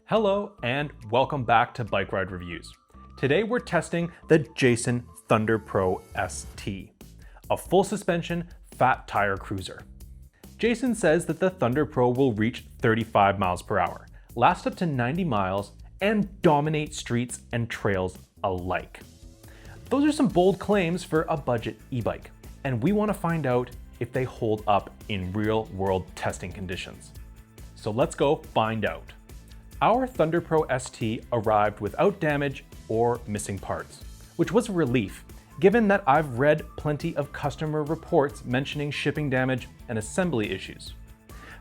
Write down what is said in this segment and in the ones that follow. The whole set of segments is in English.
Hello and welcome back to Bike Ride Reviews. Today we're testing the Jasion Thunder Pro ST, a full suspension fat tire cruiser. Jason says that the Thunder Pro will reach 35 miles per hour, last up to 90 miles, and dominate streets and trails alike. Those are some bold claims for a budget e-bike, and we want to find out if they hold up in real-world testing conditions. So let's go find out. Our Thunder Pro ST arrived without damage or missing parts, which was a relief, given that I've read plenty of customer reports mentioning shipping damage and assembly issues.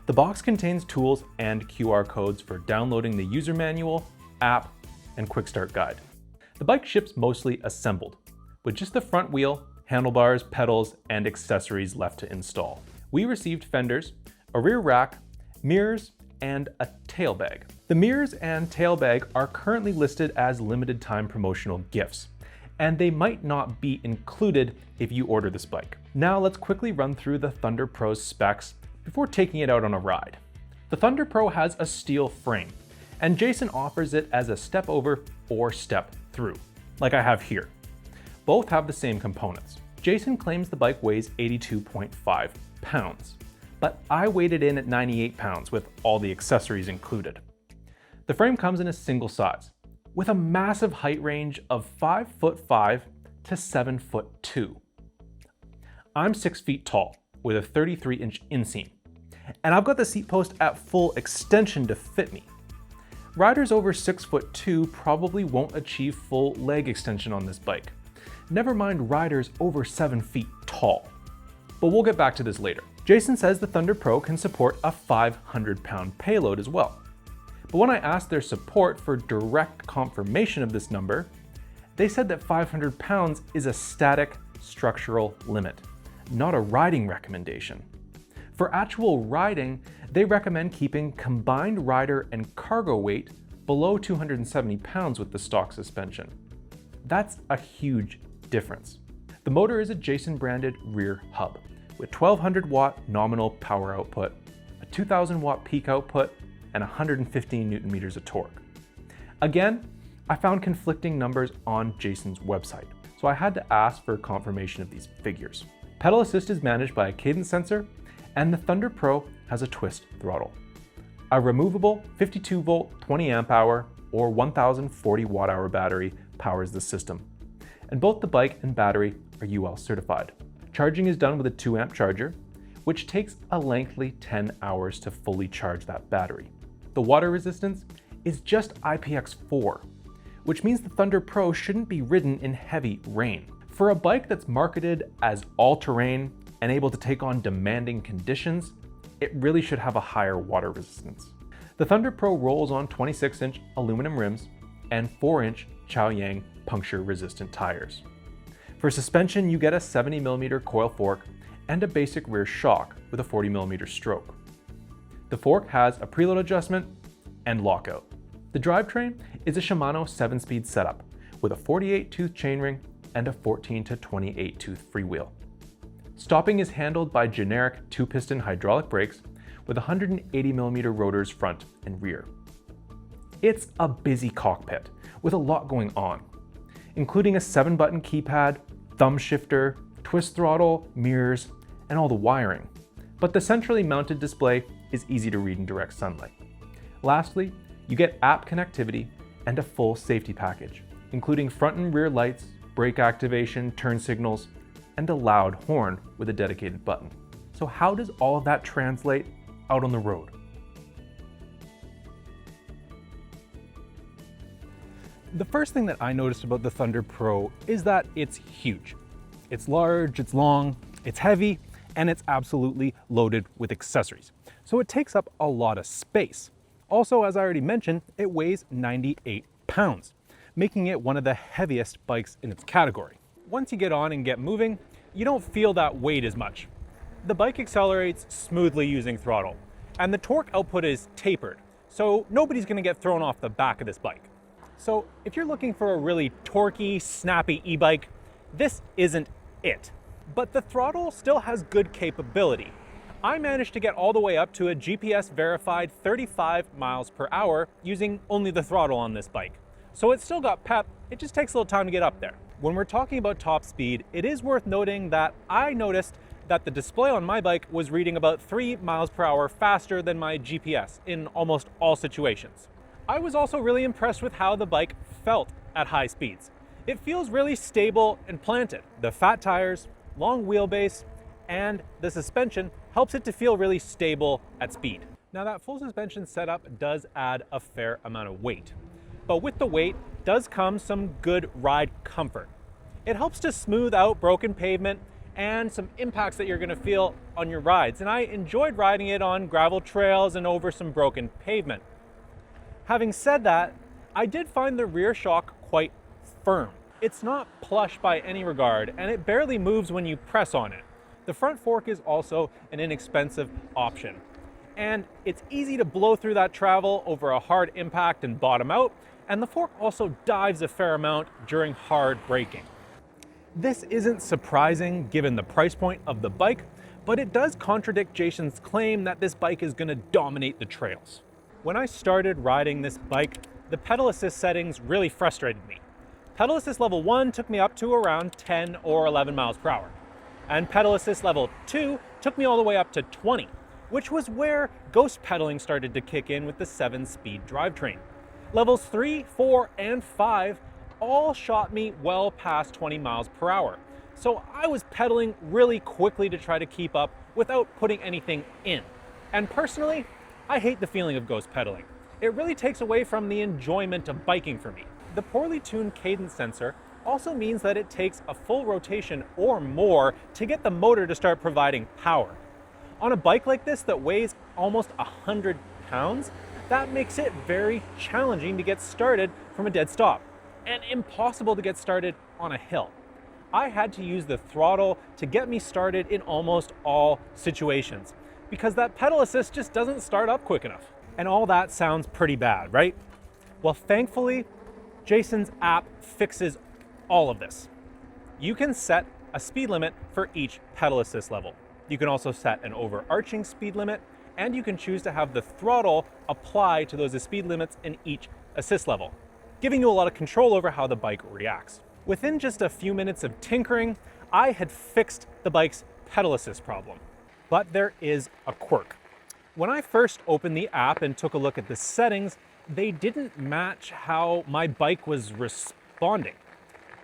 The box contains tools and QR codes for downloading the user manual, app, and quick start guide. The bike ships mostly assembled, with just the front wheel, handlebars, pedals, and accessories left to install. We received fenders, a rear rack, mirrors, and a tail bag. The mirrors and tail bag are currently listed as limited time promotional gifts, and they might not be included if you order this bike. Now let's quickly run through the Thunder Pro's specs before taking it out on a ride. The Thunder Pro has a steel frame, and Jason offers it as a step over or step through, like I have here. Both have the same components. Jason claims the bike weighs 82.5 pounds. But I weighed it in at 98 pounds with all the accessories included. The frame comes in a single size, with a massive height range of 5'5" to 7'2". I'm 6 feet tall, with a 33-inch inseam, and I've got the seat post at full extension to fit me. Riders over 6'2" probably won't achieve full leg extension on this bike, never mind riders over 7 feet tall. But we'll get back to this later. Jason says the Thunder Pro can support a 500-pound payload as well. But when I asked their support for direct confirmation of this number, they said that 500 pounds is a static structural limit, not a riding recommendation. For actual riding, they recommend keeping combined rider and cargo weight below 270 pounds with the stock suspension. That's a huge difference. The motor is a Jason branded rear hub, with 1200 watt nominal power output, a 2000 watt peak output, and 115 Newton meters of torque. Again, I found conflicting numbers on Jason's website, so I had to ask for confirmation of these figures. Pedal assist is managed by a cadence sensor, and the Thunder Pro has a twist throttle. A removable 52 volt 20 amp hour or 1040 watt hour battery powers the system, and both the bike and battery are UL certified. Charging is done with a 2 amp charger, which takes a lengthy 10 hours to fully charge that battery. The water resistance is just IPX4, which means the Thunder Pro shouldn't be ridden in heavy rain. For a bike that's marketed as all-terrain and able to take on demanding conditions, it really should have a higher water resistance. The Thunder Pro rolls on 26-inch aluminum rims and 4-inch Chaoyang puncture-resistant tires. For suspension, you get a 70mm coil fork and a basic rear shock with a 40mm stroke. The fork has a preload adjustment and lockout. The drivetrain is a Shimano 7-speed setup with a 48-tooth chainring and a 14 to 28-tooth freewheel. Stopping is handled by generic 2-piston hydraulic brakes with 180mm rotors front and rear. It's a busy cockpit with a lot going on, including a 7-button keypad, thumb shifter, twist throttle, mirrors, and all the wiring. But the centrally mounted display is easy to read in direct sunlight. Lastly, you get app connectivity and a full safety package, including front and rear lights, brake activation, turn signals, and a loud horn with a dedicated button. So how does all of that translate out on the road? The first thing that I noticed about the Thunder Pro is that it's huge. It's large, it's long, it's heavy, and it's absolutely loaded with accessories. So it takes up a lot of space. Also, as I already mentioned, it weighs 98 pounds, making it one of the heaviest bikes in its category. Once you get on and get moving, you don't feel that weight as much. The bike accelerates smoothly using throttle, and the torque output is tapered, so nobody's gonna get thrown off the back of this bike. So if you're looking for a really torquey, snappy e-bike, this isn't it. But the throttle still has good capability. I managed to get all the way up to a GPS verified 35 miles per hour using only the throttle on this bike. So it's still got pep, it just takes a little time to get up there. When we're talking about top speed, it is worth noting that I noticed that the display on my bike was reading about 3 miles per hour faster than my GPS in almost all situations. I was also really impressed with how the bike felt at high speeds. It feels really stable and planted. The fat tires, long wheelbase, and the suspension helps it to feel really stable at speed. Now that full suspension setup does add a fair amount of weight, but with the weight does come some good ride comfort. It helps to smooth out broken pavement and some impacts that you're gonna feel on your rides, and I enjoyed riding it on gravel trails and over some broken pavement. Having said that, I did find the rear shock quite firm. It's not plush by any regard, and it barely moves when you press on it. The front fork is also an inexpensive option, and it's easy to blow through that travel over a hard impact and bottom out, and the fork also dives a fair amount during hard braking. This isn't surprising given the price point of the bike, but it does contradict Jason's claim that this bike is going to dominate the trails. When I started riding this bike, the pedal assist settings really frustrated me. Pedal assist level 1 took me up to around 10 or 11 miles per hour, and pedal assist level 2 took me all the way up to 20, which was where ghost pedaling started to kick in with the 7-speed drivetrain. Levels 3, 4, and 5 all shot me well past 20 miles per hour. So I was pedaling really quickly to try to keep up without putting anything in. And personally, I hate the feeling of ghost pedaling. It really takes away from the enjoyment of biking for me. The poorly tuned cadence sensor also means that it takes a full rotation or more to get the motor to start providing power. On a bike like this that weighs almost 100 pounds, that makes it very challenging to get started from a dead stop, and impossible to get started on a hill. I had to use the throttle to get me started in almost all situations, because that pedal assist just doesn't start up quick enough. And all that sounds pretty bad, right? Well, thankfully, Jason's app fixes all of this. You can set a speed limit for each pedal assist level. You can also set an overarching speed limit, and you can choose to have the throttle apply to those speed limits in each assist level, giving you a lot of control over how the bike reacts. Within just a few minutes of tinkering, I had fixed the bike's pedal assist problem. But there is a quirk. When I first opened the app and took a look at the settings, they didn't match how my bike was responding.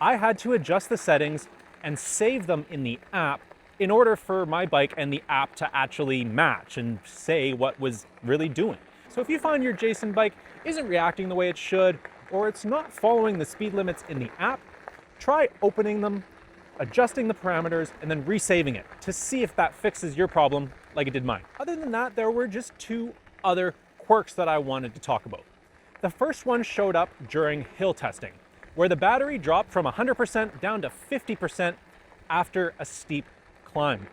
I had to adjust the settings and save them in the app in order for my bike and the app to actually match and say what was really doing. So if you find your Jason bike isn't reacting the way it should, or it's not following the speed limits in the app, try opening them, adjusting the parameters, and then resaving it to see if that fixes your problem like it did mine. Other than that, there were just 2 other quirks that I wanted to talk about. The first one showed up during hill testing, where the battery dropped from 100% down to 50% after a steep climb.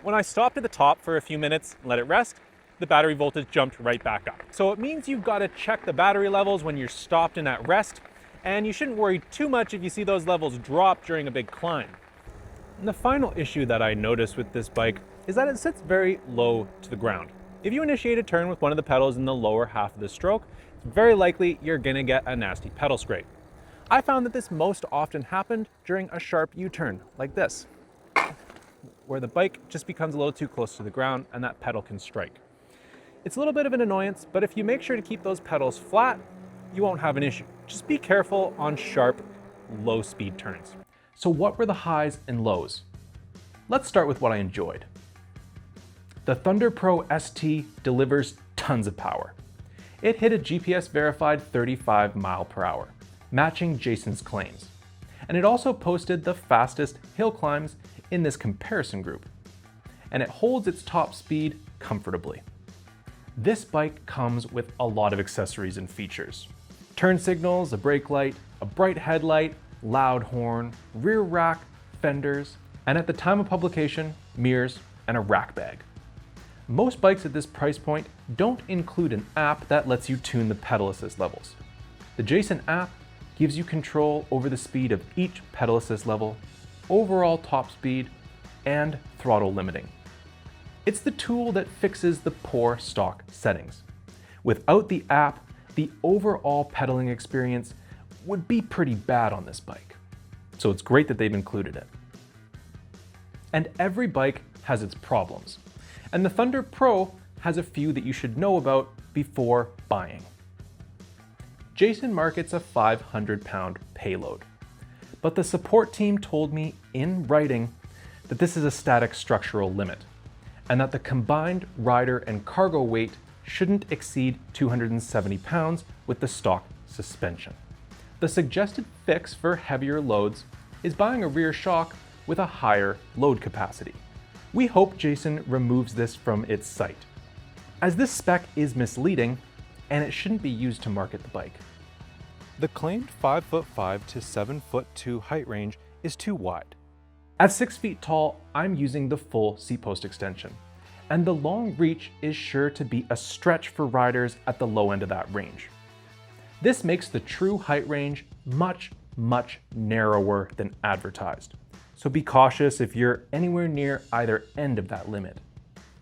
When I stopped at the top for a few minutes and let it rest, the battery voltage jumped right back up. So it means you've got to check the battery levels when you're stopped and at rest, and you shouldn't worry too much if you see those levels drop during a big climb. And the final issue that I noticed with this bike is that it sits very low to the ground. If you initiate a turn with one of the pedals in the lower half of the stroke, it's very likely you're gonna get a nasty pedal scrape. I found that this most often happened during a sharp U-turn like this, where the bike just becomes a little too close to the ground and that pedal can strike. It's a little bit of an annoyance, but if you make sure to keep those pedals flat, you won't have an issue. Just be careful on sharp, low speed turns. So what were the highs and lows? Let's start with what I enjoyed. The Thunder Pro ST delivers tons of power. It hit a GPS verified 35 mile per hour, matching Jason's claims. And it also posted the fastest hill climbs in this comparison group. And it holds its top speed comfortably. This bike comes with a lot of accessories and features. Turn signals, a brake light, a bright headlight, loud horn, rear rack, fenders, and at the time of publication, mirrors and a rack bag. Most bikes at this price point don't include an app that lets you tune the pedal assist levels. The Jason app gives you control over the speed of each pedal assist level, overall top speed, and throttle limiting. It's the tool that fixes the poor stock settings. Without the app, the overall pedaling experience would be pretty bad on this bike. So it's great that they've included it. And every bike has its problems. And the Thunder Pro has a few that you should know about before buying. Jason markets a 500-pound payload, but the support team told me in writing that this is a static structural limit, and that the combined rider and cargo weight shouldn't exceed 270 pounds with the stock suspension. The suggested fix for heavier loads is buying a rear shock with a higher load capacity. We hope Jason removes this from its site, as this spec is misleading and it shouldn't be used to market the bike. The claimed 5'5" to 7'2" height range is too wide. At 6 feet tall, I'm using the full seat post extension, and the long reach is sure to be a stretch for riders at the low end of that range. This makes the true height range much narrower than advertised, so be cautious if you're anywhere near either end of that limit.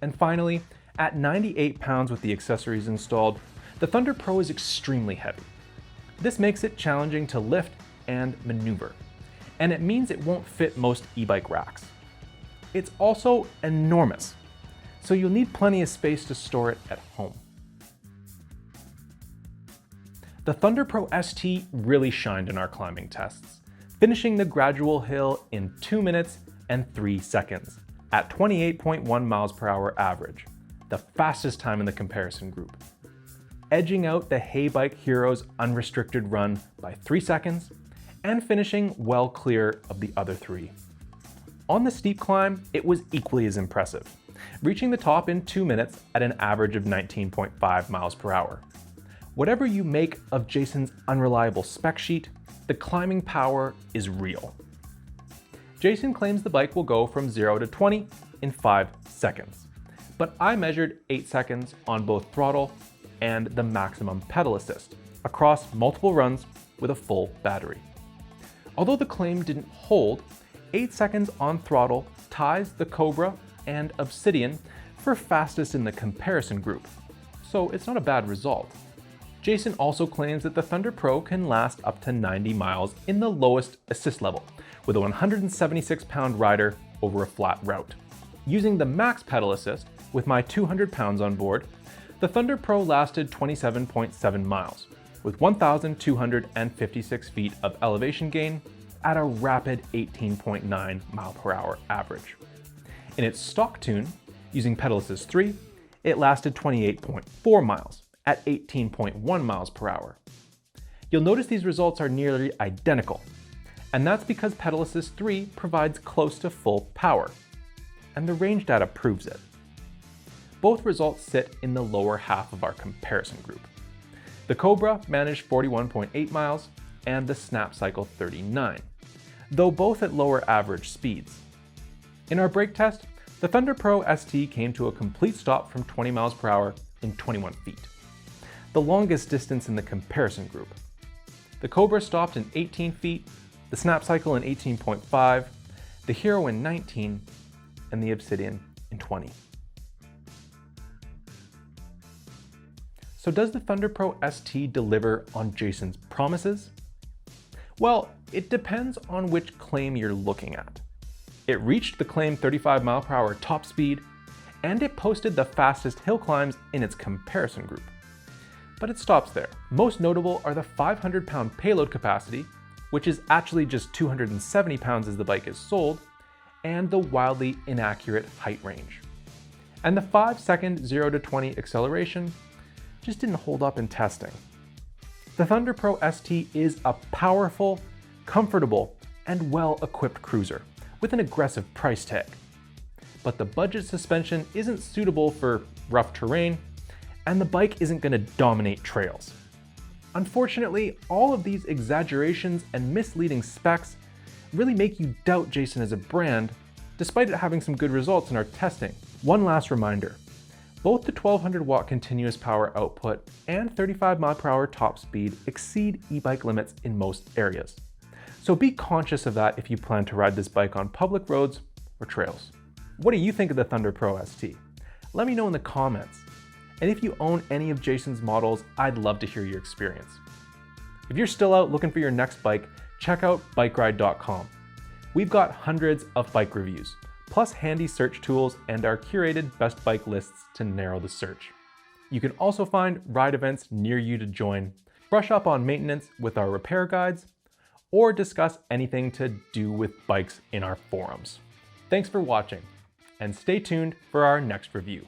And finally, at 98 pounds with the accessories installed, the Thunder Pro is extremely heavy. This makes it challenging to lift and maneuver, and it means it won't fit most e-bike racks. It's also enormous, so you'll need plenty of space to store it at home. The Thunder Pro ST really shined in our climbing tests, finishing the gradual hill in 2 minutes and 3 seconds at 28.1 miles per hour average, the fastest time in the comparison group, edging out the Hey Bike Hero's unrestricted run by 3 seconds and finishing well clear of the other 3. On the steep climb, it was equally as impressive, reaching the top in 2 minutes at an average of 19.5 miles per hour. Whatever you make of Jason's unreliable spec sheet, the climbing power is real. Jason claims the bike will go from 0 to 20 in 5 seconds, but I measured 8 seconds on both throttle and the maximum pedal assist across multiple runs with a full battery. Although the claim didn't hold, 8 seconds on throttle ties the Cobra and Obsidian for fastest in the comparison group, so it's not a bad result. Jason also claims that the Thunder Pro can last up to 90 miles in the lowest assist level with a 176-pound rider over a flat route. Using the max pedal assist with my 200 pounds on board, the Thunder Pro lasted 27.7 miles with 1,256 feet of elevation gain at a rapid 18.9 mile per hour average. In its stock tune, using pedal assist 3, it lasted 28.4 miles at 18.1 miles per hour. You'll notice these results are nearly identical, and that's because pedal assist 3 provides close to full power, and the range data proves it. Both results sit in the lower half of our comparison group. The Cobra managed 41.8 miles and the Snap Cycle 39, though both at lower average speeds. In our brake test, the Thunder Pro ST came to a complete stop from 20 miles per hour in 21 feet, the longest distance in the comparison group. The Cobra stopped in 18 feet, the Snap Cycle in 18.5, the Hero in 19, and the Obsidian in 20. So does the Thunder Pro ST deliver on Jason's promises? Well, it depends on which claim you're looking at. It reached the claimed 35 mile per hour top speed, and it posted the fastest hill climbs in its comparison group. But it stops there. Most notable are the 500-pound payload capacity, which is actually just 270 pounds as the bike is sold, and the wildly inaccurate height range. And the 5-second 0 to 20 acceleration just didn't hold up in testing. The Thunder Pro ST is a powerful, comfortable, and well-equipped cruiser with an aggressive price tag. But the budget suspension isn't suitable for rough terrain, and the bike isn't going to dominate trails. Unfortunately, all of these exaggerations and misleading specs really make you doubt Jason as a brand, despite it having some good results in our testing. One last reminder, both the 1200 watt continuous power output and 35 mile per hour top speed exceed e-bike limits in most areas. So be conscious of that if you plan to ride this bike on public roads or trails. What do you think of the Thunder Pro ST? Let me know in the comments. And if you own any of Jason's models, I'd love to hear your experience. If you're still out looking for your next bike, check out bikeride.com. We've got hundreds of bike reviews, plus handy search tools and our curated best bike lists to narrow the search. You can also find ride events near you to join, brush up on maintenance with our repair guides, or discuss anything to do with bikes in our forums. Thanks for watching, and stay tuned for our next review.